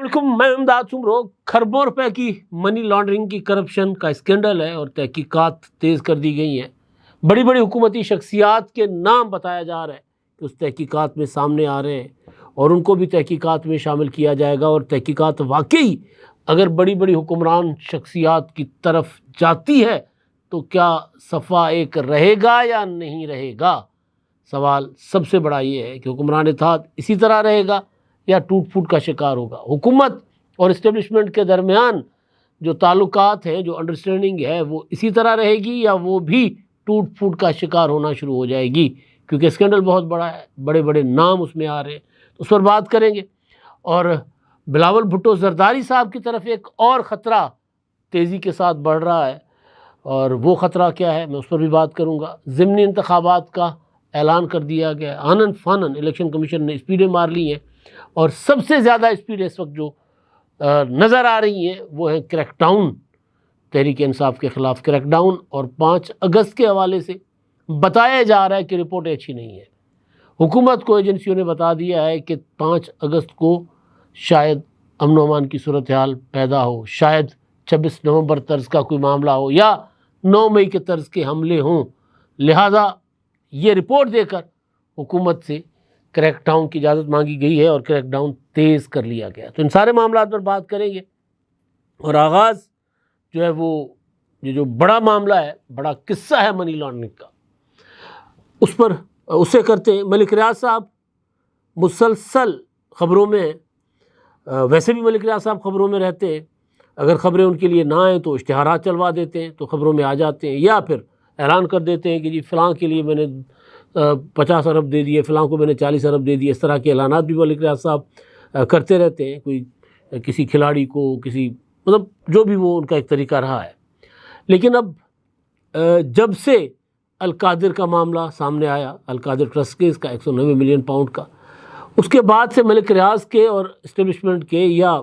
علیکم، میں امداد سمرو۔ کھربوں روپے کی منی لانڈرنگ کی کرپشن کا اسکینڈل ہے اور تحقیقات تیز کر دی گئی ہیں۔ بڑی بڑی حکومتی شخصیات کے نام بتایا جا رہا ہے کہ اس تحقیقات میں سامنے آ رہے ہیں اور ان کو بھی تحقیقات میں شامل کیا جائے گا۔ اور تحقیقات واقعی اگر بڑی بڑی حکمران شخصیات کی طرف جاتی ہے تو کیا صفحہ ایک رہے گا یا نہیں رہے گا؟ سوال سب سے بڑا یہ ہے کہ حکمران اتحاد اسی طرح رہے گا یا ٹوٹ پھوٹ کا شکار ہوگا۔ حکومت اور اسٹیبلشمنٹ کے درمیان جو تعلقات ہیں، جو انڈرسٹینڈنگ ہے، وہ اسی طرح رہے گی یا وہ بھی ٹوٹ پھوٹ کا شکار ہونا شروع ہو جائے گی؟ کیونکہ اسکینڈل بہت بڑا ہے، بڑے بڑے نام اس میں آ رہے ہیں، تو اس پر بات کریں گے۔ اور بلاول بھٹو زرداری صاحب کی طرف ایک اور خطرہ تیزی کے ساتھ بڑھ رہا ہے، اور وہ خطرہ کیا ہے میں اس پر بھی بات کروں گا۔ ضمنی انتخابات کا اعلان کر دیا گیا، آنن فانن الیکشن کمیشن نے اسپیڈیں مار لی ہیں، اور سب سے زیادہ اسپیڈ اس وقت جو نظر آ رہی ہیں وہ ہیں کریک ڈاؤن، تحریک انصاف کے خلاف کریک ڈاؤن۔ اور 5 اگست کے حوالے سے بتایا جا رہا ہے کہ رپورٹ اچھی نہیں ہے۔ حکومت کو ایجنسیوں نے بتا دیا ہے کہ 5 اگست کو شاید امن و امان کی صورتحال پیدا ہو، شاید 26 نومبر طرز کا کوئی معاملہ ہو یا 9 مئی کے طرز کے حملے ہوں، لہٰذا یہ رپورٹ دے کر حکومت سے کریک ڈاؤن کی اجازت مانگی گئی ہے اور کریک ڈاؤن تیز کر لیا گیا۔ تو ان سارے معاملات پر بات کریں گے، اور آغاز جو ہے وہ یہ جو بڑا معاملہ ہے، بڑا قصہ ہے منی لانڈرنگ کا، اس سے کرتے ہیں۔ ملک ریاض صاحب مسلسل خبروں میں ہیں، ویسے بھی ملک ریاض صاحب خبروں میں رہتے ہیں، اگر خبریں ان کے لیے نہ آئیں تو اشتہارات چلوا دیتے ہیں تو خبروں میں آ جاتے ہیں، یا پھر اعلان کر دیتے ہیں کہ جی فلاں کے لیے میں نے 50 ارب دے دیے، فلاں کو میں نے 40 ارب دے دیے۔ اس طرح کے اعلانات بھی ملک ریاض صاحب کرتے رہتے ہیں، کوئی کسی کھلاڑی کو، کسی مطلب جو بھی وہ ان کا ایک طریقہ رہا ہے۔ لیکن اب جب سے القادر کا معاملہ سامنے آیا، القادر ٹرسٹ کیس کا 190 ملین پاؤنڈ کا، اس کے بعد سے ملک ریاض کے اور اسٹیبلشمنٹ کے یا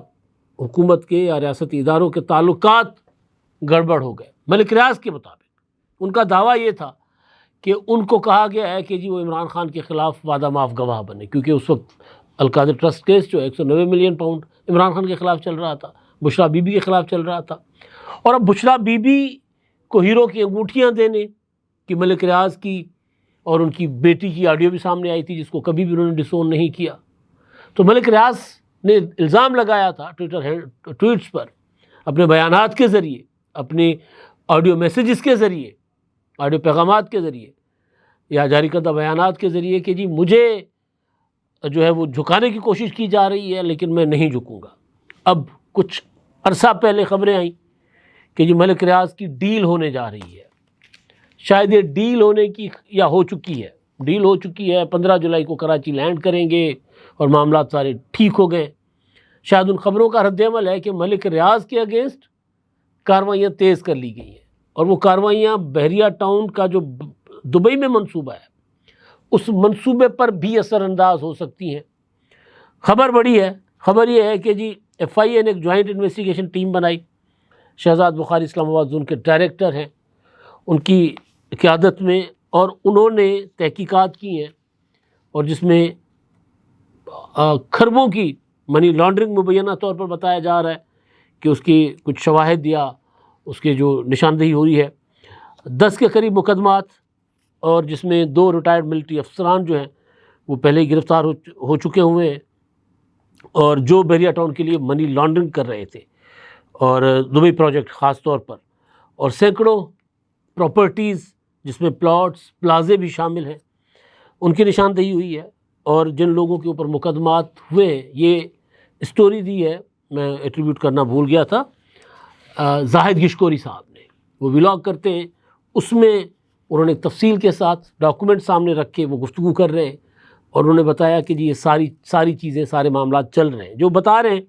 حکومت کے یا ریاستی اداروں کے تعلقات گڑبڑ ہو گئے۔ ملک ریاض کے مطابق ان کا دعویٰ یہ تھا کہ ان کو کہا گیا ہے کہ جی وہ عمران خان کے خلاف وعدہ معاف گواہ بنے، کیونکہ اس وقت القادر ٹرسٹ کیس جو 190 ملین پاؤنڈ عمران خان کے خلاف چل رہا تھا، بشریٰ بی بی کے خلاف چل رہا تھا، اور اب بشریٰ بی بی کو ہیرو کی انگوٹھیاں دینے کی ملک ریاض کی اور ان کی بیٹی کی آڈیو بھی سامنے آئی تھی، جس کو کبھی بھی انہوں نے ڈسون نہیں کیا۔ تو ملک ریاض نے الزام لگایا تھا ٹویٹس پر، اپنے بیانات کے ذریعے، اپنے آڈیو میسیجز کے ذریعے، آڈیو پیغامات کے ذریعے یا جاری کردہ بیانات کے ذریعے کہ جی مجھے جو ہے وہ جھکانے کی کوشش کی جا رہی ہے لیکن میں نہیں جھکوں گا۔ اب کچھ عرصہ پہلے خبریں آئیں کہ جی ملک ریاض کی ڈیل ہونے جا رہی ہے، شاید یہ ڈیل ہونے کی یا ہو چکی ہے، ڈیل ہو چکی ہے، 15 جولائی کو کراچی لینڈ کریں گے اور معاملات سارے ٹھیک ہو گئے۔ شاید ان خبروں کا رد عمل ہے کہ ملک ریاض کے اگینسٹ کارروائیاں تیز کر لی گئی ہیں، اور وہ کارروائیاں بحریہ ٹاؤن کا جو دبئی میں منصوبہ ہے اس منصوبے پر بھی اثر انداز ہو سکتی ہیں۔ خبر بڑی ہے، خبر یہ ہے کہ جی ایف آئی اے نے ایک جوائنٹ انویسٹیگیشن ٹیم بنائی، شہزاد بخاری اسلام آباد زون کے ڈائریکٹر ہیں ان کی قیادت میں، اور انہوں نے تحقیقات کی ہیں، اور جس میں کھربوں کی منی لانڈرنگ مبینہ طور پر بتایا جا رہا ہے کہ اس کی کچھ شواہد یا اس کے جو نشاندہی ہوئی ہے، 10 کے قریب مقدمات، اور جس میں 2 ریٹائرڈ ملٹری افسران جو ہیں وہ پہلے ہی گرفتار ہو چکے ہوئے ہیں، اور جو بحریہ ٹاؤن کے لیے منی لانڈرنگ کر رہے تھے، اور دبئی پروجیکٹ خاص طور پر، اور سینکڑوں پراپرٹیز جس میں پلاٹس، پلازے بھی شامل ہیں، ان کی نشاندہی ہوئی ہے۔ اور جن لوگوں کے اوپر مقدمات ہوئے، یہ اسٹوری دی ہے، میں ایٹریبیوٹ کرنا بھول گیا تھا، زاہد گشکوری صاحب نے، وہ ولاگ کرتے ہیں، اس میں انہوں نے تفصیل کے ساتھ ڈاکومنٹ سامنے رکھ کے وہ گفتگو کر رہے ہیں، اور انہوں نے بتایا کہ جی یہ ساری چیزیں، سارے معاملات چل رہے ہیں، جو بتا رہے ہیں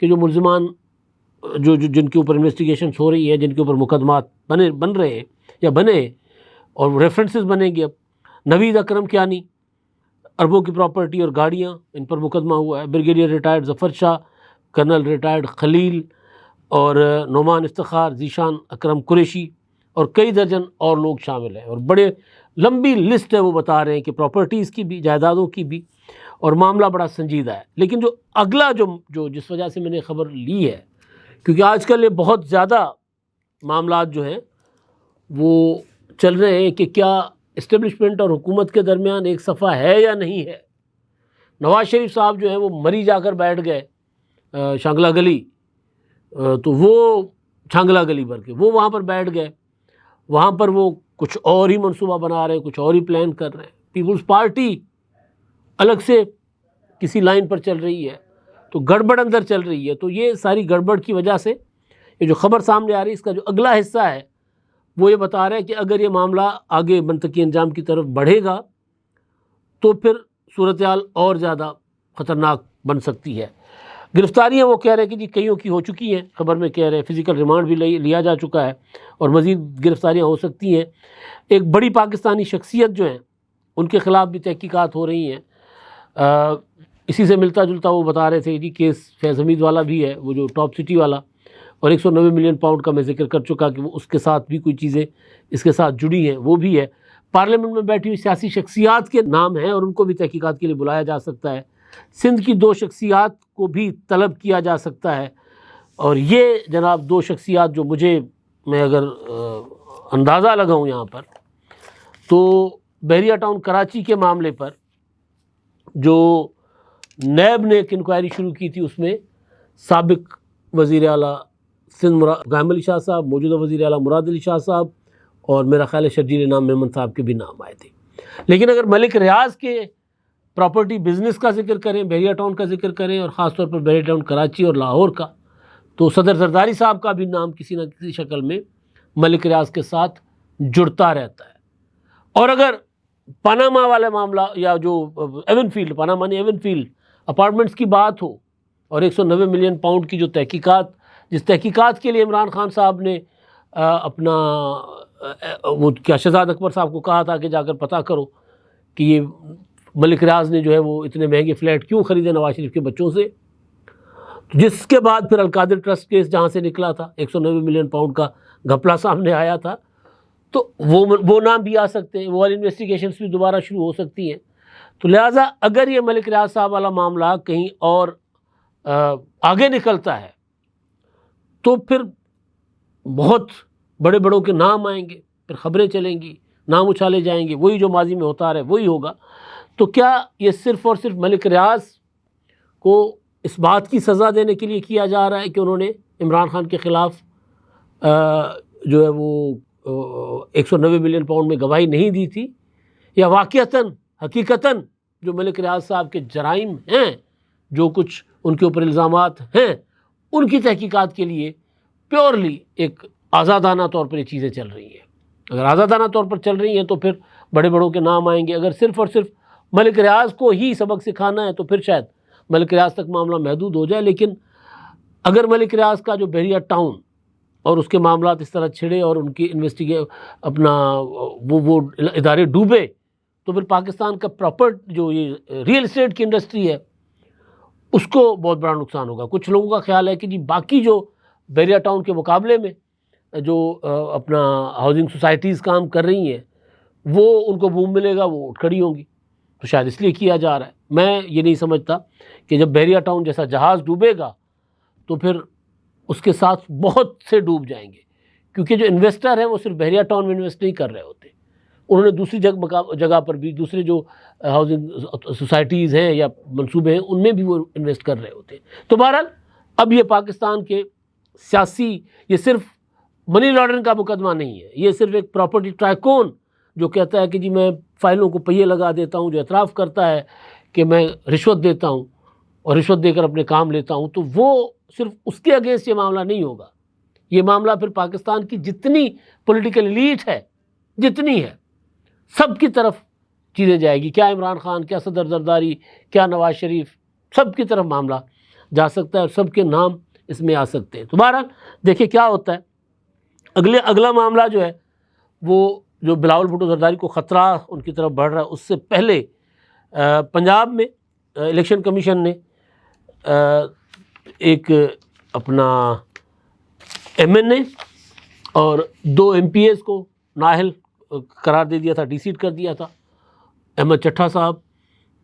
کہ جو ملزمان جن کے اوپر انویسٹیگیشنس ہو رہی ہے، جن کے اوپر مقدمات بن رہے ہیں یا بنے، اور ریفرنسز بنیں گے۔ اب نوید اکرم کیانی، اربوں کی پراپرٹی اور گاڑیاں، ان پر مقدمہ ہوا ہے۔ بریگیڈیئر ریٹائرڈ ظفر شاہ، کرنل ریٹائرڈ خلیل، اور نعمان افتخار، ذیشان اکرم قریشی، اور کئی درجن اور لوگ شامل ہیں، اور بڑے لمبی لسٹ ہے، وہ بتا رہے ہیں کہ پراپرٹیز کی بھی، جائیدادوں کی بھی، اور معاملہ بڑا سنجیدہ ہے. لیکن جو اگلا جو جس وجہ سے میں نے خبر لی ہے، کیونکہ آج کل یہ بہت زیادہ معاملات جو ہیں وہ چل رہے ہیں کہ کیا اسٹیبلشمنٹ اور حکومت کے درمیان ایک صفحہ ہے یا نہیں ہے. نواز شریف صاحب جو ہیں وہ مری جا کر بیٹھ گئے شانگلہ گلی، تو وہ چھانگلہ گلی بھر کے وہ وہاں پر بیٹھ گئے، وہاں پر وہ کچھ اور ہی منصوبہ بنا رہے ہیں، کچھ اور ہی پلان کر رہے ہیں. پیپلز پارٹی الگ سے کسی لائن پر چل رہی ہے، تو گڑبڑ اندر چل رہی ہے. تو یہ ساری گڑبڑ کی وجہ سے یہ جو خبر سامنے آ رہی ہے، اس کا جو اگلا حصہ ہے وہ یہ بتا رہا ہے کہ اگر یہ معاملہ آگے منطقی انجام کی طرف بڑھے گا تو پھر صورتحال اور زیادہ خطرناک بن سکتی ہے. گرفتاریاں وہ کہہ رہے ہیں کہ جی کئیوں کی ہو چکی ہیں، خبر میں کہہ رہے ہیں فزیکل ریمانڈ بھی لیا جا چکا ہے اور مزید گرفتاریاں ہو سکتی ہیں. ایک بڑی پاکستانی شخصیت جو ہیں ان کے خلاف بھی تحقیقات ہو رہی ہیں. اسی سے ملتا جلتا وہ بتا رہے تھے جی کیس فیض حمید والا بھی ہے، وہ جو ٹاپ سٹی والا، اور 190 ملین پاؤنڈ کا میں ذکر کر چکا کہ وہ اس کے ساتھ بھی کوئی چیزیں اس کے ساتھ جڑی ہیں، وہ بھی ہے. پارلیمنٹ میں بیٹھی ہوئی سیاسی شخصیات کے نام ہیں اور ان کو بھی تحقیقات کے لیے بلایا جا سکتا ہے. سندھ کی 2 شخصیات کو بھی طلب کیا جا سکتا ہے، اور یہ جناب 2 شخصیات جو میں اگر اندازہ لگاؤں یہاں پر، تو بحریہ ٹاؤن کراچی کے معاملے پر جو نیب نے ایک انکوائری شروع کی تھی، اس میں سابق وزیر اعلیٰ سندھ غائم علی شاہ صاحب، موجودہ وزیر اعلیٰ مراد علی شاہ صاحب، اور میرا خیال ہے شرجیل انعام میمن صاحب کے بھی نام آئے تھے. لیکن اگر ملک ریاض کے پراپرٹی بزنس کا ذکر کریں، بحریہ ٹاؤن کا ذکر کریں، اور خاص طور پر بحریہ ٹاؤن کراچی اور لاہور کا، تو صدر زرداری صاحب کا بھی نام کسی نہ کسی شکل میں ملک ریاض کے ساتھ جڑتا رہتا ہے. اور اگر پاناما والا معاملہ یا جو ایون فیلڈ، پاناما نہیں ایون فیلڈ اپارٹمنٹس کی بات ہو، اور 190 ملین پاؤنڈ کی جو جس تحقیقات کے لیے عمران خان صاحب نے اپنا وہ کیا شہزاد اکبر صاحب کو کہا تھا کہ جا کر پتہ کرو کہ یہ ملک ریاض نے جو ہے وہ اتنے مہنگے فلیٹ کیوں خریدے نواز شریف کے بچوں سے، جس کے بعد پھر القادر ٹرسٹ کیس جہاں سے نکلا تھا 190 ملین پاؤنڈ کا گھپلہ سامنے آیا تھا، تو وہ نام بھی آ سکتے ہیں، وہ والی انویسٹیگیشنز بھی دوبارہ شروع ہو سکتی ہیں. تو لہٰذا اگر یہ ملک ریاض صاحب والا معاملہ کہیں اور آگے نکلتا ہے تو پھر بہت بڑے بڑوں کے نام آئیں گے، پھر خبریں چلیں گی، نام اچھالے جائیں گے، وہی جو ماضی میں ہوتا رہے وہی ہوگا. تو کیا یہ صرف اور صرف ملک ریاض کو اس بات کی سزا دینے کے لیے کیا جا رہا ہے کہ انہوں نے عمران خان کے خلاف جو ہے وہ 190 ملین پاؤنڈ میں گواہی نہیں دی تھی، یا حقیقتاً جو ملک ریاض صاحب کے جرائم ہیں، جو کچھ ان کے اوپر الزامات ہیں، ان کی تحقیقات کے لیے پیورلی ایک آزادانہ طور پر یہ چیزیں چل رہی ہیں؟ اگر آزادانہ طور پر چل رہی ہیں تو پھر بڑے بڑوں کے نام آئیں گے. اگر صرف اور صرف ملک ریاض کو ہی سبق سکھانا ہے تو پھر شاید ملک ریاض تک معاملہ محدود ہو جائے. لیکن اگر ملک ریاض کا جو بحریہ ٹاؤن اور اس کے معاملات اس طرح چھڑے اور ان کی اپنا وہ ادارے ڈوبے، تو پھر پاکستان کا جو یہ ریئل اسٹیٹ کی انڈسٹری ہے اس کو بہت بڑا نقصان ہوگا. کچھ لوگوں کا خیال ہے کہ جی باقی جو بحریہ ٹاؤن کے مقابلے میں جو اپنا ہاؤسنگ سوسائٹیز کام کر رہی ہیں وہ ان کو بوم ملے گا، وہ اٹھ کھڑی ہوں گی، تو شاید اس لیے کیا جا رہا ہے. میں یہ نہیں سمجھتا کہ جب بحریہ ٹاؤن جیسا جہاز ڈوبے گا تو پھر اس کے ساتھ بہت سے ڈوب جائیں گے، کیونکہ جو انویسٹر ہیں وہ صرف بحریہ ٹاؤن میں انویسٹ نہیں کر رہے ہوتے، انہوں نے دوسری جگہ پر بھی، دوسرے جو ہاؤسنگ سوسائٹیز ہیں یا منصوبے ہیں ان میں بھی وہ انویسٹ کر رہے ہوتے ہیں. تو بہرحال اب یہ پاکستان کے سیاسی، یہ صرف منی لانڈرنگ کا مقدمہ نہیں ہے، یہ صرف ایک پراپرٹی ٹائکون جو کہتا ہے کہ جی میں فائلوں کو پہیے لگا دیتا ہوں، جو اعتراف کرتا ہے کہ میں رشوت دیتا ہوں اور رشوت دے کر اپنے کام لیتا ہوں، تو وہ صرف اس کے اگینسٹ یہ معاملہ نہیں ہوگا. یہ معاملہ پھر پاکستان کی جتنی پولیٹیکل ایلیٹ ہے، جتنی ہے، سب کی طرف چیزیں جائے گی. کیا عمران خان، کیا صدر زرداری، کیا نواز شریف، سب کی طرف معاملہ جا سکتا ہے اور سب کے نام اس میں آ سکتے ہیں. تو بہرحال دیکھیں کیا ہوتا ہے. اگلا معاملہ جو ہے وہ جو بلاول بھٹو زرداری کو خطرہ ان کی طرف بڑھ رہا ہے، اس سے پہلے پنجاب میں الیکشن کمیشن نے ایک اپنا ایم این اے اور 2 MPAs کو نااہل قرار دے دیا تھا، ڈی سیٹ کر دیا تھا. احمد چٹھا صاحب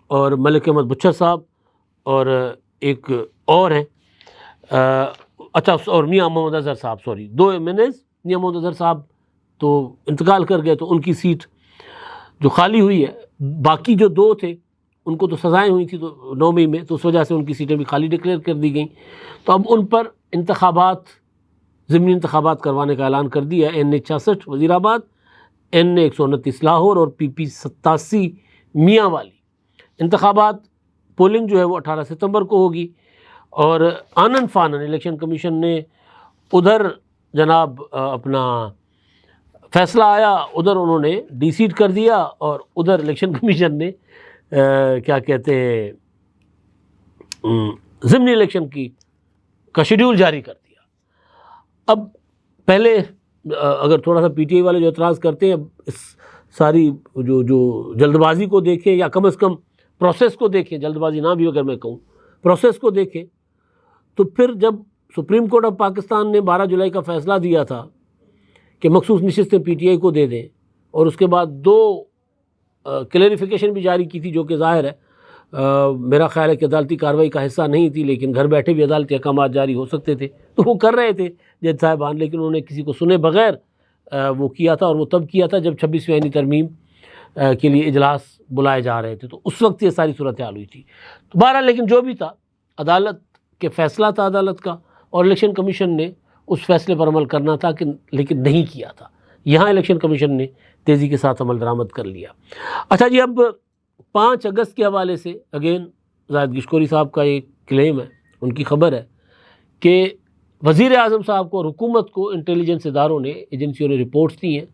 اور ملک احمد بچر صاحب اور ایک اور ہیں اچھا اور میاں محمد اظہر صاحب، سوری 2 MNAs، میاں محمد اظہر صاحب تو انتقال کر گئے تو ان کی سیٹ جو خالی ہوئی ہے، باقی جو 2 تھے ان کو تو سزائیں ہوئی تھی تو 9 مئی میں، تو اس وجہ سے ان کی سیٹیں بھی خالی ڈکلیئر کر دی گئیں، تو اب ان پر انتخابات، ضمنی انتخابات کروانے کا اعلان کر دیا ہے۔ NA 66 وزیر آباد، NA 129 لاہور اور PP 87 میاں والی انتخابات، پولنگ جو ہے وہ 18 ستمبر کو ہوگی۔ اور آنن فانن الیکشن کمیشن نے ادھر جناب اپنا فیصلہ آیا، ادھر انہوں نے ڈی سیٹ کر دیا، اور ادھر الیکشن کمیشن نے کیا کہتے ہیں ضمنی الیکشن کا شیڈیول جاری کر دیا۔ اب پہلے اگر تھوڑا سا PTI والے جو اعتراض کرتے ہیں، اس ساری جو جلد بازی کو دیکھیں، یا کم از کم پروسیس کو دیکھیں، جلد بازی نہ بھی اگر میں کہوں، پروسیس کو دیکھیں، تو پھر جب سپریم کورٹ آف پاکستان نے 12 جولائی کا فیصلہ دیا تھا کہ مخصوص نشستیں PTI کو دے دیں، اور اس کے بعد 2 کلیریفیکیشن بھی جاری کی تھی، جو کہ ظاہر ہے میرا خیال ہے کہ عدالتی کارروائی کا حصہ نہیں تھی، لیکن گھر بیٹھے بھی عدالتی احکامات جاری ہو سکتے تھے، تو وہ کر رہے تھے جج صاحبان، لیکن انہوں نے کسی کو سنے بغیر وہ کیا تھا، اور وہ تب کیا تھا جب 26ویں آئینی ترمیم کے لیے اجلاس بلائے جا رہے تھے، تو اس وقت یہ ساری صورتحال ہوئی تھی۔ تو بہرحال لیکن جو بھی تھا، عدالت کے فیصلہ تھا عدالت کا، اور الیکشن کمیشن نے اس فیصلے پر عمل کرنا تھا لیکن نہیں کیا تھا۔ یہاں الیکشن کمیشن نے تیزی کے ساتھ عمل درآمد کر لیا۔ اچھا جی، اب 5 اگست کے حوالے سے اگین زاہد گشکوری صاحب کا ایک کلیم ہے، ان کی خبر ہے کہ وزیر اعظم صاحب کو اور حکومت کو انٹیلیجنس اداروں نے، ایجنسیوں نے رپورٹس دی ہیں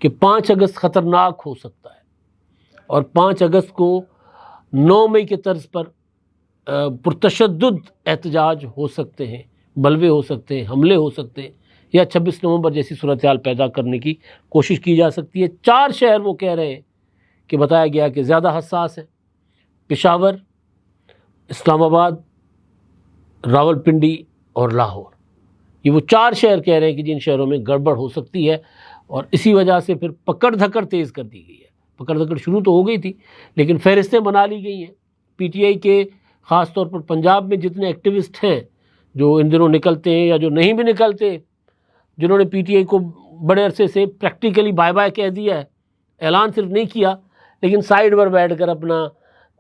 کہ 5 اگست خطرناک ہو سکتا ہے، اور 5 اگست کو 9 مئی کے طرز پر پرتشدد احتجاج ہو سکتے ہیں، بلوے ہو سکتے ہیں، حملے ہو سکتے ہیں، یا 26 نومبر جیسی صورتحال پیدا کرنے کی کوشش کی جا سکتی ہے۔ 4 شہر وہ کہہ رہے ہیں کہ بتایا گیا کہ زیادہ حساس ہے: پشاور، اسلام آباد، راولپنڈی اور لاہور۔ یہ وہ 4 شہر کہہ رہے ہیں کہ جن شہروں میں گڑبڑ ہو سکتی ہے، اور اسی وجہ سے پھر پکڑ دھکڑ تیز کر دی گئی ہے۔ پکڑ دھکڑ شروع تو ہو گئی تھی، لیکن فہرستیں بنا لی گئی ہیں۔ PTI کے خاص طور پر پنجاب میں جتنے ایکٹیوسٹ ہیں جو ان دنوں نکلتے ہیں یا جو نہیں بھی نکلتے، جنہوں نے PTI کو بڑے عرصے سے پریکٹیکلی بائے بائے کہہ دیا ہے، اعلان صرف نہیں کیا لیکن سائیڈ پر بیٹھ کر اپنا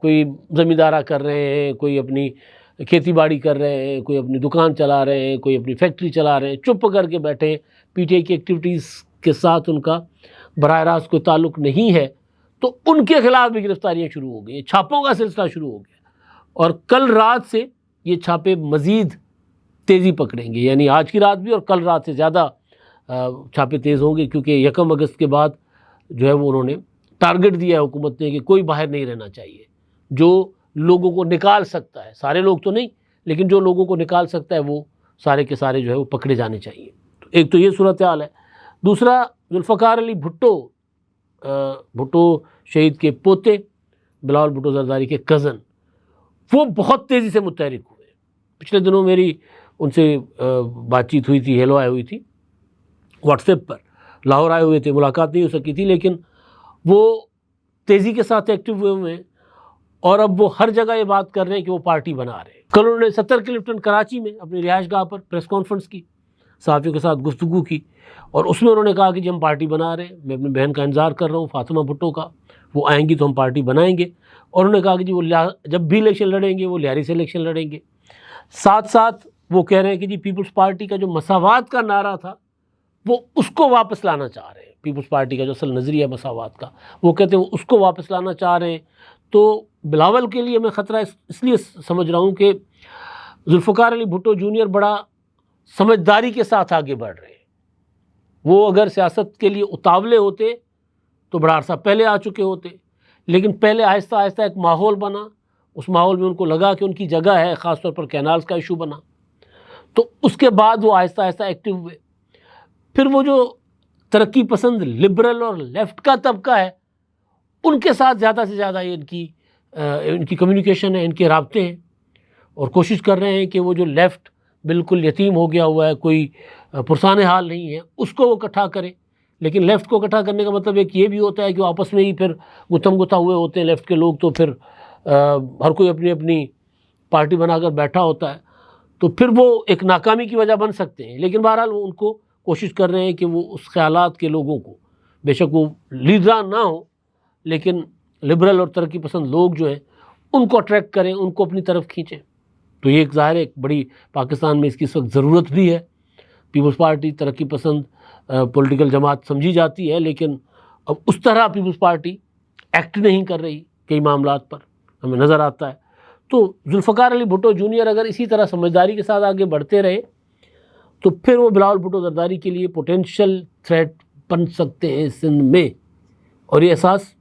کوئی زمیندارہ کر رہے ہیں، کوئی اپنی کھیتی باڑی کر رہے ہیں، کوئی اپنی دکان چلا رہے ہیں، کوئی اپنی فیکٹری چلا رہے ہیں، چپ کر کے بیٹھے ہیں، PTI کی ایکٹیویٹیز کے ساتھ ان کا براہ راست کوئی تعلق نہیں ہے، تو ان کے خلاف بھی گرفتاریاں شروع ہو گئی ہیں، چھاپوں کا سلسلہ شروع ہو گیا، اور کل رات سے یہ چھاپے مزید تیزی پکڑیں گے، یعنی آج کی رات بھی اور کل رات سے زیادہ چھاپے تیز ہوں گے، کیونکہ 1 اگست کے بعد جو ہے وہ انہوں نے ٹارگٹ دیا ہے حکومت نے کہ کوئی باہر نہیں رہنا چاہیے، جو لوگوں کو نکال سکتا ہے، سارے لوگ تو نہیں لیکن جو لوگوں کو نکال سکتا ہے وہ سارے کے سارے جو ہے وہ پکڑے جانے چاہیے۔ ایک تو یہ صورتحال ہے۔ دوسرا، ذوالفقار علی بھٹو شہید کے پوتے، بلاول بھٹو زرداری کے کزن، وہ بہت تیزی سے متحرک ہوئے۔ پچھلے دنوں میری ان سے بات چیت ہوئی تھی، ہیلو آئی ہوئی تھی واٹس ایپ پر، لاہور آئے ہوئے تھے، ملاقات نہیں ہو سکی تھی، لیکن وہ تیزی کے ساتھ ایکٹیو ہوئے ہیں، اور اب وہ ہر جگہ یہ بات کر رہے ہیں کہ وہ پارٹی بنا رہے ہیں۔ کل انہوں نے 70 کلفٹن کراچی میں اپنی رہائش گاہ پر پریس کانفرنس کی، صحافیوں کے ساتھ گفتگو کی، اور اس میں انہوں نے کہا کہ جی ہم پارٹی بنا رہے ہیں، میں اپنی بہن کا انتظار کر رہا ہوں فاطمہ بھٹو کا، وہ آئیں گی تو ہم پارٹی بنائیں گے، اور انہوں نے کہا کہ جی وہ جب بھی الیکشن لڑیں گے وہ لیاری سے الیکشن لڑیں گے۔ ساتھ ساتھ وہ کہہ رہے ہیں کہ جی پیپلز پارٹی کا جو مساوات کا نعرہ تھا وہ اس کو واپس لانا چاہ رہے ہیں، پیپلز پارٹی کا جو اصل نظریہ مساوات کا، وہ کہتے ہیں اس کو واپس لانا چاہ رہے ہیں۔ تو بلاول کے لیے میں خطرہ اس لیے سمجھ رہا ہوں کہ ذوالفقار علی بھٹو جونیئر بڑا سمجھداری کے ساتھ آگے بڑھ رہے ہیں۔ وہ اگر سیاست کے لیے اتاولے ہوتے تو بڑا عرصہ پہلے آ چکے ہوتے، لیکن پہلے آہستہ آہستہ ایک ماحول بنا، اس ماحول میں ان کو لگا کہ ان کی جگہ ہے، خاص طور پر کینالز کا ایشو بنا، تو اس کے بعد وہ آہستہ آہستہ ایکٹیو ہوئے۔ پھر وہ جو ترقی پسند لبرل اور لیفٹ کا طبقہ ہے، ان کے ساتھ زیادہ سے زیادہ ان کی کمیونیکیشن ہے، ان کے رابطے ہیں، اور کوشش کر رہے ہیں کہ وہ جو لیفٹ بالکل یتیم ہو گیا ہوا ہے، کوئی پرسان حال نہیں ہے، اس کو وہ اکٹھا کرے۔ لیکن لیفٹ کو اکٹھا کرنے کا مطلب ایک یہ بھی ہوتا ہے کہ وہ آپس میں ہی پھر گتھم گتھا ہوئے ہوتے ہیں لیفٹ کے لوگ، تو پھر ہر کوئی اپنی اپنی پارٹی بنا کر بیٹھا ہوتا ہے تو پھر وہ ایک ناکامی کی وجہ بن سکتے ہیں. لیکن بہرحال وہ ان کو کوشش کر رہے ہیں کہ وہ اس خیالات کے لوگوں کو، بے شک وہ لیڈران نہ ہوں لیکن لبرل اور ترقی پسند لوگ جو ہیں ان کو اٹریکٹ کریں، ان کو اپنی طرف کھینچیں. تو یہ ایک ظاہر ہے ایک بڑی پاکستان میں اس کی اس وقت ضرورت بھی ہے. پیپلز پارٹی ترقی پسند پولیٹیکل جماعت سمجھی جاتی ہے، لیکن اب اس طرح پیپلز پارٹی ایکٹ نہیں کر رہی کئی معاملات پر ہمیں نظر آتا ہے. تو ذوالفقار علی بھٹو جونیئر اگر اسی طرح سمجھداری کے ساتھ آگے بڑھتے رہے تو پھر وہ بلاول بھٹو زرداری کے لیے پوٹینشیل تھریٹ بن سکتے ہیں سندھ میں، اور یہ احساس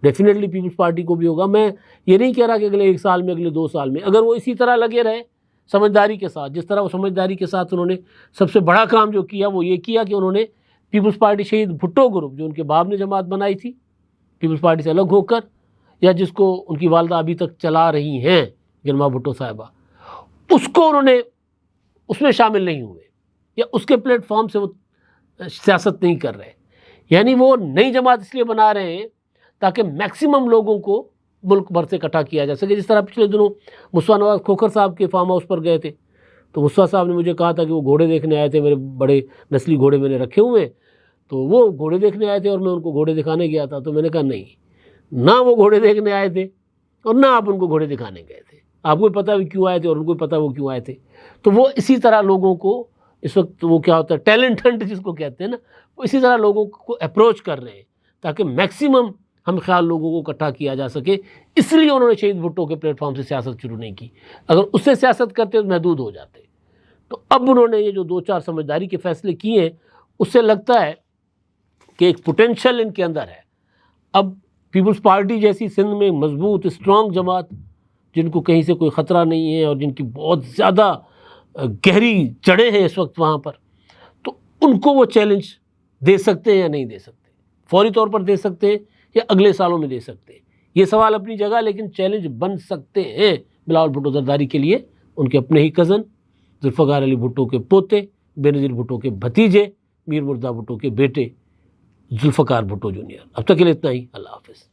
ڈیفینیٹلی پیپلز پارٹی کو بھی ہوگا. میں یہ نہیں کہہ رہا کہ اگلے 1 سال میں، اگلے 2 سال میں، اگر وہ اسی طرح لگے رہے سمجھداری کے ساتھ، جس طرح وہ سمجھداری کے ساتھ انہوں نے سب سے بڑا کام جو کیا وہ یہ کیا کہ انہوں نے پیپلز پارٹی شہید بھٹو گروپ جو ان کے باپ نے جماعت بنائی تھی پیپلز پارٹی سے الگ ہو کر، یا جس کو ان کی والدہ ابھی تک چلا رہی ہیں گرما بھٹو صاحبہ، اس کو انہوں نے اس میں شامل نہیں ہوئے یا اس کے پلیٹ فارم سے وہ سیاست نہیں کر رہے. یعنی وہ نئی جماعت اس لیے بنا رہے ہیں تاکہ میکسیمم لوگوں کو ملک بھر سے اکٹھا کیا جا سکے. جس طرح پچھلے دنوں مصطفیٰ نواز کھوکھر صاحب کے فارم ہاؤس پر گئے تھے تو مصطفیٰ صاحب نے مجھے کہا تھا کہ وہ گھوڑے دیکھنے آئے تھے، میرے بڑے نسلی گھوڑے میں نے رکھے ہوئے ہیں، تو وہ گھوڑے دیکھنے آئے تھے اور میں ان کو گھوڑے دکھانے گیا تھا. تو میں نے کہا نہیں، نہ وہ گھوڑے دیکھنے آئے تھے اور نہ آپ ان کو گھوڑے دکھانے گئے تھے، آپ کو پتہ بھی کیوں آئے تھے اور ان کو پتہ وہ کیوں آئے تھے. تو وہ اسی طرح لوگوں کو اس وقت وہ کیا ہوتا ہے ٹیلنٹ ہنٹ جس کو کہتے ہیں نا، وہ اسی طرح لوگوں کو اپروچ کر رہے ہیں تاکہ میکسیمم ہم خیال لوگوں کو اکٹھا کیا جا سکے. اس لیے انہوں نے شہید بھٹو کے پلیٹ فارم سے سیاست شروع نہیں کی. اگر اس سے سیاست کرتے تو محدود ہو جاتے. تو اب انہوں نے یہ جو 2-4 سمجھداری کے فیصلے کیے ہیں اس سے لگتا ہے کہ ایک پوٹینشیل ان کے اندر ہے. اب پیپلز پارٹی جیسی سندھ میں مضبوط اسٹرانگ جماعت جن کو کہیں سے کوئی خطرہ نہیں ہے اور جن کی بہت زیادہ گہری جڑیں ہیں اس وقت وہاں پر، تو ان کو وہ چیلنج دے سکتے ہیں یا نہیں دے سکتے، فوری طور پر دے سکتے ہیں یا اگلے سالوں میں دے سکتے ہیں. یہ سوال اپنی جگہ، لیکن چیلنج بن سکتے ہیں بلاول بھٹو زرداری کے لیے. ان کے اپنے ہی کزن ذوالفقار علی بھٹو کے پوتے، بینظیر بھٹو کے بھتیجے، میر مرزا بھٹو کے بیٹے ذوالفقار بھٹو جونیئر. اب تک کے لیے اتنا ہی. اللہ حافظ.